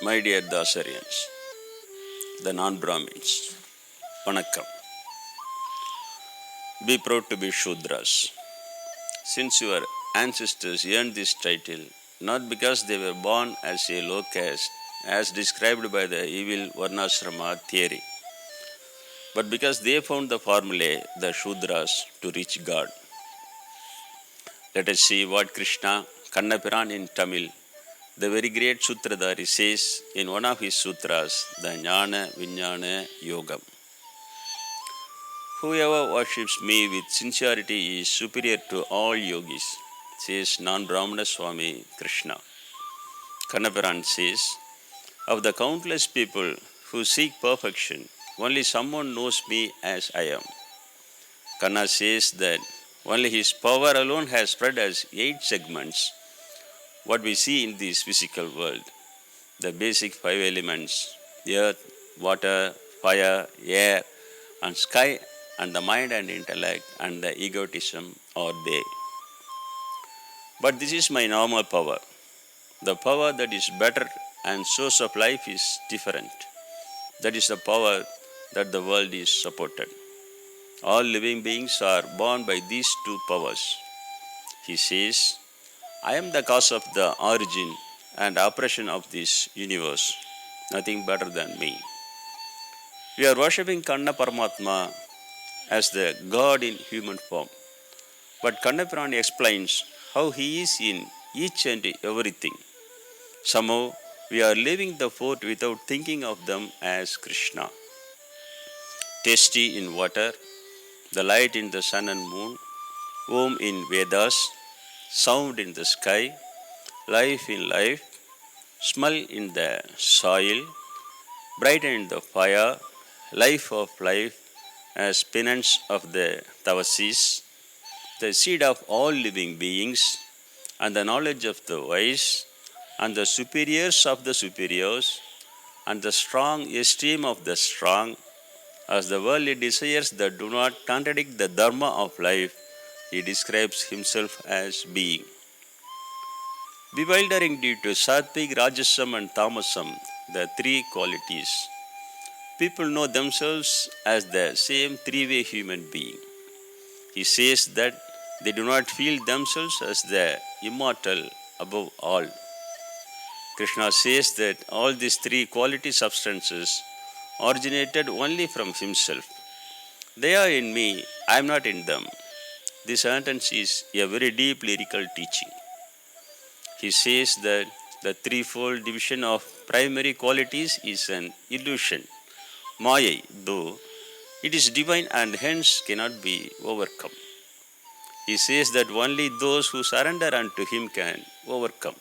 My dear Dasarians, the non-Brahmins, Vanakkam. Be proud to be Shudras. Since your ancestors earned this title, not because they were born as a low caste, as described by the evil Varnashrama theory, but because they found the formulae, the Shudras, to reach God. Let us see what Krishna, Kannapiran in Tamil, the very great Sutradhari, says in one of his sutras, the Jnana Vijnana Yogam. Whoever worships me with sincerity is superior to all yogis, says non-Brahmana Swami Krishna. Kannapiran says, of the countless people who seek perfection, only someone knows me as I am. Kanna says that only his power alone has spread as 8 segments what we see in this physical world. The basic 5 elements, earth, water, fire, air, and sky, and the mind and intellect and the egotism are they. But this is my normal power. The power that is better and source of life is different. That is the power that the world is supported. All living beings are born by these 2 powers. He says, I am the cause of the origin and operation of this universe, nothing better than me. We are worshipping Kanna Paramatma as the God in human form. But Kannapiran explains how he is in each and everything. Somehow, we are leaving the fort without thinking of them as Krishna. Tasty in water, the light in the sun and moon, Om in Vedas, sound in the sky, life in life, smell in the soil, bright in the fire, life of life, as penance of the Tavasis, the seed of all living beings, and the knowledge of the wise, and the superiors of the superiors, and the strong esteem of the strong, as the worldly desires that do not contradict the dharma of life, he describes himself as being. Bewildering due to Sattvic, Rajasam and Tamasam, the 3 qualities, people know themselves as the same 3-way human being. He says that they do not feel themselves as the immortal above all. Krishna says that all these 3 quality substances originated only from himself. They are in me, I am not in them. This sentence is a very deep lyrical teaching. He says that the 3-fold division of primary qualities is an illusion, Maya, though it is divine and hence cannot be overcome. He says that only those who surrender unto him can overcome.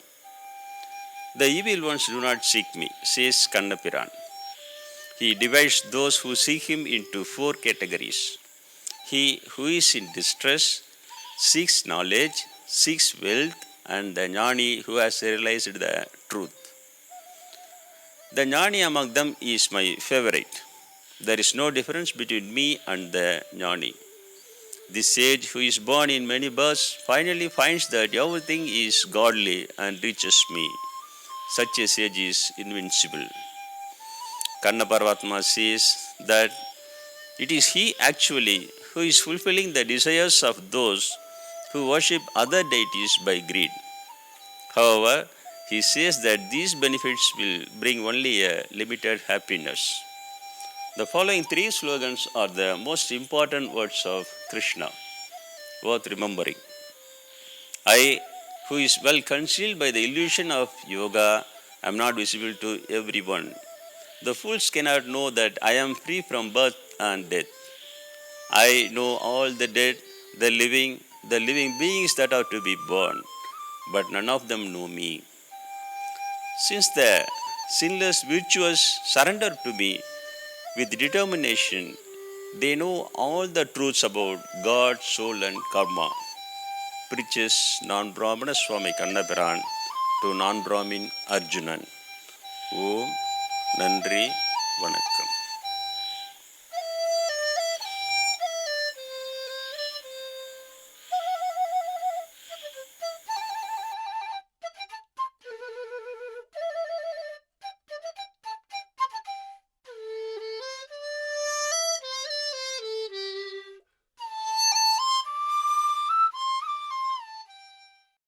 The evil ones do not seek me, says Kannapiran. He divides those who seek him into 4 categories. He who is in distress seeks knowledge, seeks wealth, and the Jnani who has realized the truth. The Jnani among them is my favorite. There is no difference between me and the Jnani. This sage who is born in many births finally finds that everything is godly and reaches me. Such a sage is invincible. Kanna Paramatma says that it is he actually who is fulfilling the desires of those who worship other deities by greed. However, he says that these benefits will bring only a limited happiness. The following 3 slogans are the most important words of Krishna, worth remembering. I, who is well concealed by the illusion of yoga, am not visible to everyone. The fools cannot know that I am free from birth and death. I know all the dead, the living beings that are to be born, but none of them know me. Since the sinless virtuous surrender to me with determination, they know all the truths about God, soul and karma. Preaches non-Brahmana Swami Kannapiran to non-Brahmin Arjunan. Om Nandri Vanakkam.